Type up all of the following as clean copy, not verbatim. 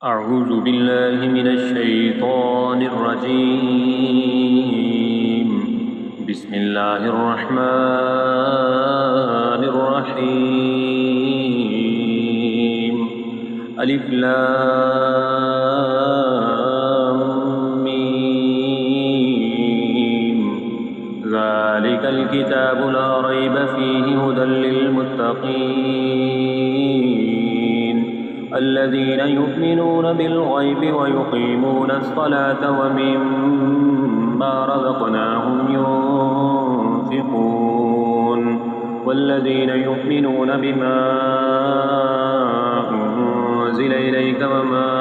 أعوذ بالله من الشيطان الرجيم. بسم الله الرحمن الرحيم. ألف لام ميم. ذلك الكتاب لا ريب فيه هدى للمتقين الذين يؤمنون بالغيب ويقيمون الصلاة ومما رزقناهم ينفقون والذين يؤمنون بما أنزل إليك وما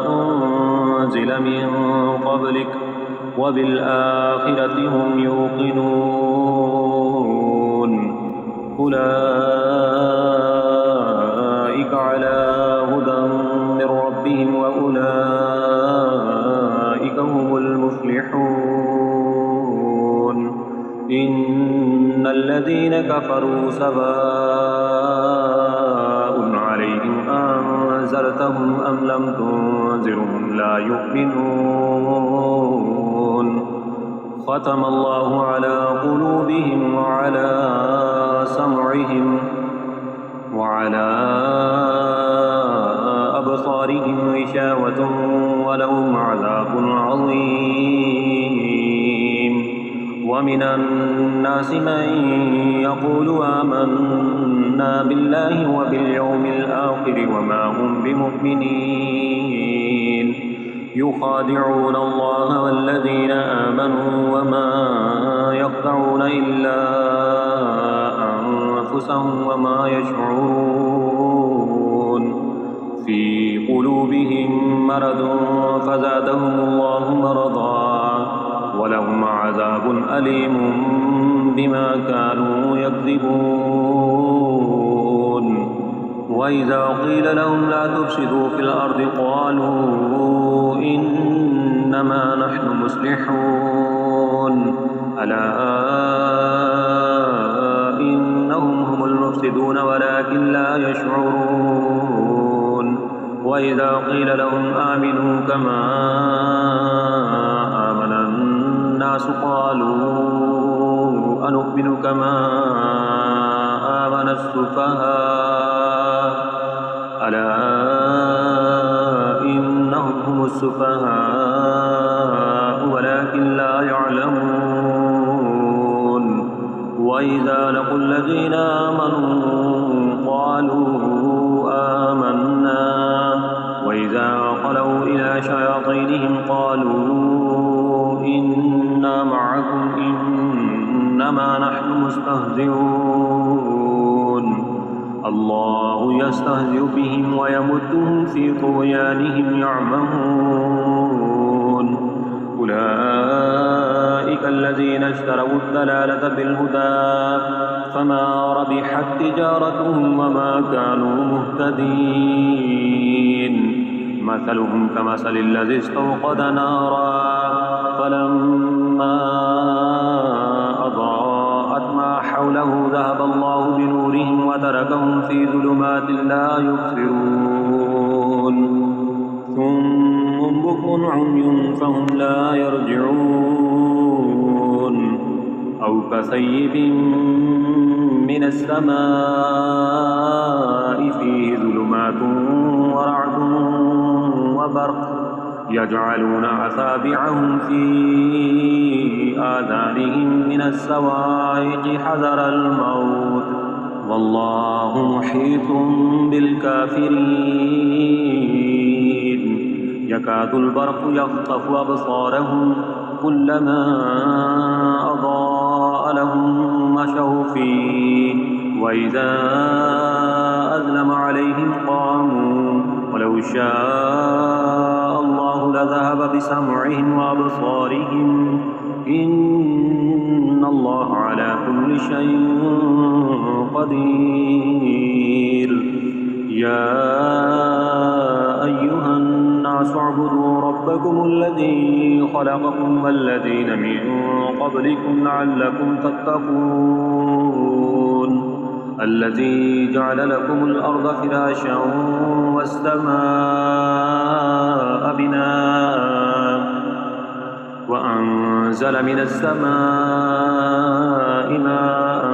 أنزل من قبلك وبالآخرة هم يوقنون أولئك على هدى من ربهم وأولئك هم المفلحون. إن الذين كفروا سواء عليهم أنذرتهم أم لم تنذرهم لا يؤمنون. ختم الله على قلوبهم وعلى سمعهم وعلى أبصارهم غشاوة ولهم عذاب عظيم. ومن الناس من يقول آمنا بالله وباليوم الآخر وما هم بمؤمنين يخادعون الله والذين آمنوا وما يخدعون إلا أنفسهم وما يشعرون. في قلوبهم مرض فزادهم الله مرضا ولهم عذاب أليم بما كانوا يكذبون. وإذا قيل لهم لا تفسدوا في الأرض قالوا إنما نحن مصلحون ألا إنهم هم المفسدون ولكن لا يشعرون. وإذا قيل لهم آمنوا كما آمن الناس قالوا أنؤمن كما آمن السفهاء ألا إنهم هم السفهاء ولكن لا يعلمون. وإذا لقوا الذين آمنوا قالوا آمنا وإذا خلوا إلى شياطينهم قالوا إنا معكم إنما نحن مستهزئون. الله يستهزئ بهم ويمدهم في طغيانهم يعمهون. أولئك الذين اشتروا الضلالة بالهدى فما ربحت تجارتهم وما كانوا مهتدين. مثلهم كمثل الذي استوقد نارا فلما أضاءت ما حوله ذهب الله بنورهم وتركهم في ظلمات لا يبصرون. ثم بكم عمي فهم لا يرجعون. أو كصيب من السماء فيه ظلمات ورعد وبرق يجعلون أصابعهم في آذانهم من الصواعق حذر الموت والله محيط بالكافرين. يكاد البرق يخطف أبصارهم كلما أضاء لهم مشوا فيه وإذا أظلم عليهم قاموا ولو شاء الله لذهب بسمعهم وأبصارهم إن الله على كل شيء قدير. يا أيها الناس اعبدوا ربكم الذي خلقكم والذين من قبلكم لعلكم تتقون. الذي جعل لكم الأرض فراشا والسماء وأنزل من السماء ماء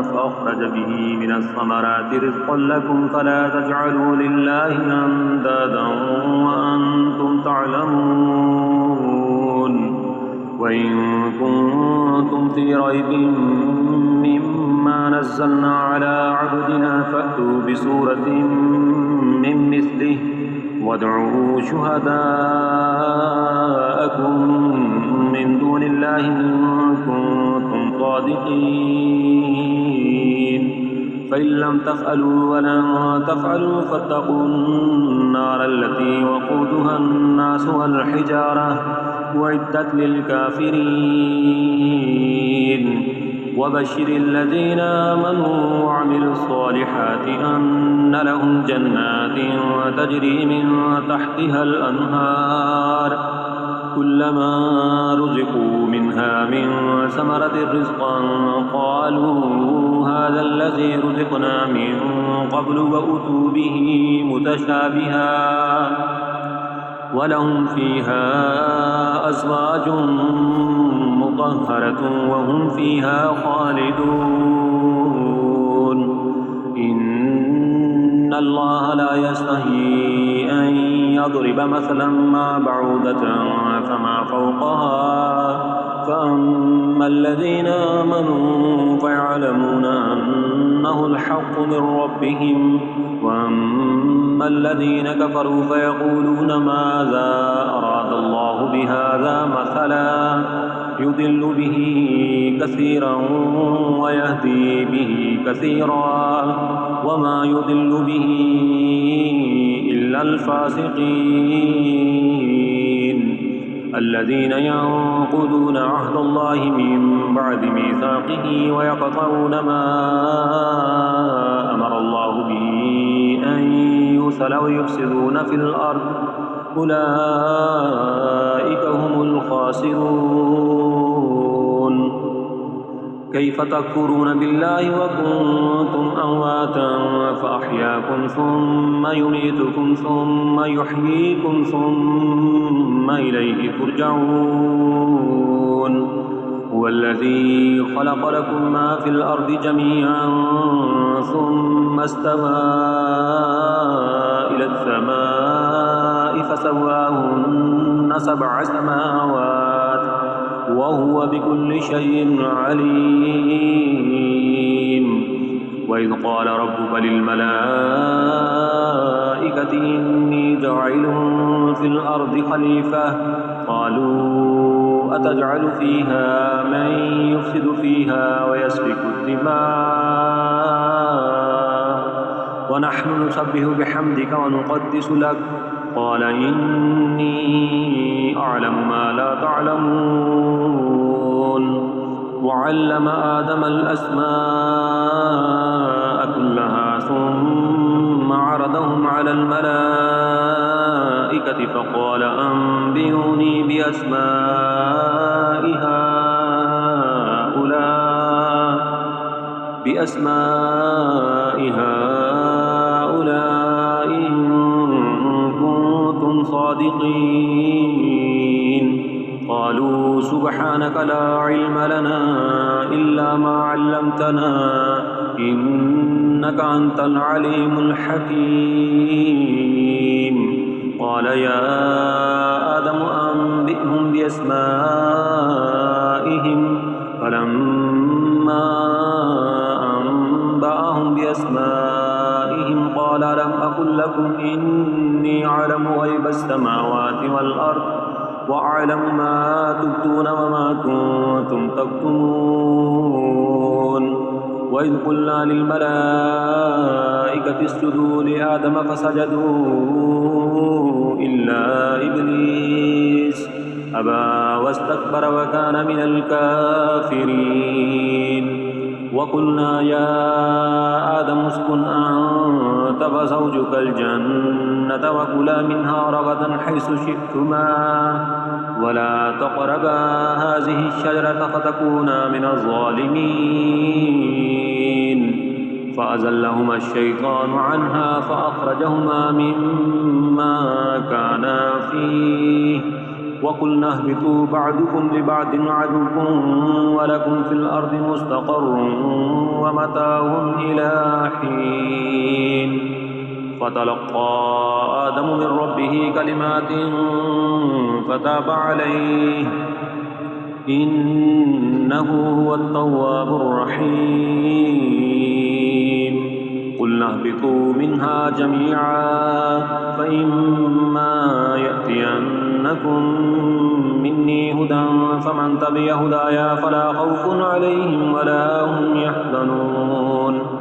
فأخرج به من الثمرات رزقا لكم فلا تجعلوا لله أندادا وأنتم تعلمون وإن كنتم في ريب مما نزلنا على عبدنا فأتوا بسورة من مثله وادعوا شهداءكم من دون الله إن كنتم صادقين فإن لم تفعلوا ولن تفعلوا فاتقوا النار التي وقودها الناس والحجارة أعدت للكافرين وبشر الذين آمنوا وعملوا الصالحات أن لهم جنات تجري من تحتها الأنهار كلما رزقوا منها من ثمرة رزقا قالوا هذا الذي رزقنا من قبل وأتوا به متشابها ولهم فيها أزواج مطهرة وهم فيها خالدون إن الله لا يستحيي أن يضرب مثلا ما بعوضة فما فوقها فأما الذين آمنوا فيعلمون أنه الحق من ربهم وأما الذين كفروا فيقولون ماذا أراد الله بهذا مثلا يضل به كثيرا ويهدي به كثيرا وما يضل به إلا الفاسقين الذين ينقضون عهد الله من بعد ميثاقه ويقطعون ما أمر الله به أن يوصل ويفسدون في الأرض أولئك هم الخاسرون كيف تكفرون بالله وكنتم أمواتا فأحياكم ثم يميتكم ثم يحييكم ثم إليه ترجعون هو الذي خلق لكم ما في الأرض جميعا ثم استوى إلى السماء فسواهن 7 سماوات وهو بكل شيء عليم وإذ قال ربك للملائكة إني جاعل في الأرض خليفة قالوا أتجعل فيها من يفسد فيها ويسفك الدماء ونحن نسبح بحمدك ونقدس لك قال إني أعلم ما لا تعلمون وعلم آدم الأسماء كلها ثم عرضهم على الملائكة فقال أنبئوني بأسماء هؤلاء إن كنتم صادقين قالوا سبحانك لا علم لنا إلا ما علمتنا إنك أنت العليم الحكيم قال يا آدم أنبئهم بأسمائهم فلما أنبأهم بأسمائهم قال لم أقل لكم إني أعلم غيب السماوات والأرض وأعلم ما تبدون وما كنتم تكتمون وإذ قلنا للملائكة اسجدوا لآدم فسجدوا إلا إبليس أبى واستكبر وكان من الكافرين وقلنا يا آدم اسكن أنت وزوجك الجنة وكلا منها رغدا حيث شئتما ولا تقربا هذه الشجرة فتكونا من الظالمين فأزلهما الشيطان عنها فأخرجهما مما كانا فيه وقلنا اهبطوا بعضكم لبعض عدو ولكم في الأرض مستقر ومتاع إلى حين فتلقى آدم من ربه كلمات فتاب عليه إنه هو التواب الرحيم قلنا اهبطوا منها جميعا فإما يأتينكم مني هدى فمن تبع هدايا فلا خوف عليهم ولا هم يحزنون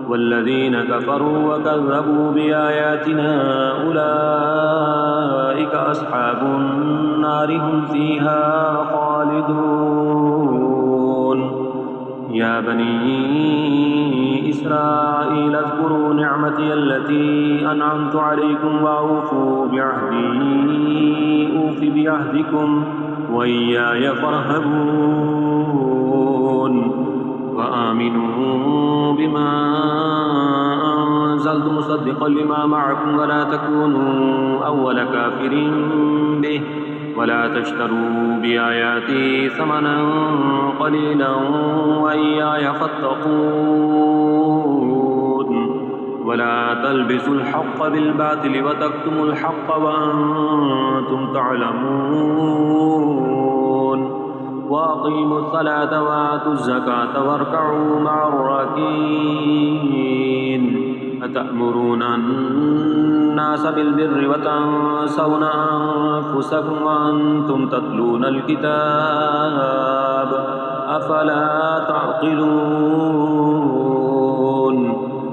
والذين كفروا وكذبوا بآياتنا أولئك أصحاب النار هم فيها خالدون يا بني إسرائيل اذكروا نعمتي التي أنعمت عليكم وأوفوا بعهدي أوف بعهدكم وإياي فارهبون وآمنوا بما أنزلت مصدقا لما معكم ولا تكونوا أول كافر به ولا تشتروا بآياتي ثمنا قليلا وإياي فاتقون ولا تلبسوا الحق بالباطل وتكتموا الحق وأنتم تعلمون وأقيموا الصلاة وآتوا الزكاة واركعوا مع الراكعين أتأمرون الناس بالبر وتنسون أنفسكم وأنتم تتلون الكتاب أفلا تعقلون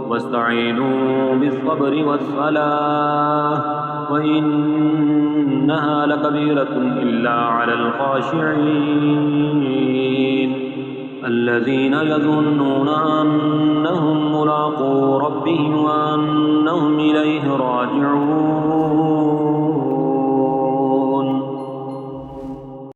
واستعينوا بالصبر والصلاة وإنها لكبيرة إلا على الخاشعين الذين يظنون أنهم ملاقو ربهم وأنهم إليه راجعون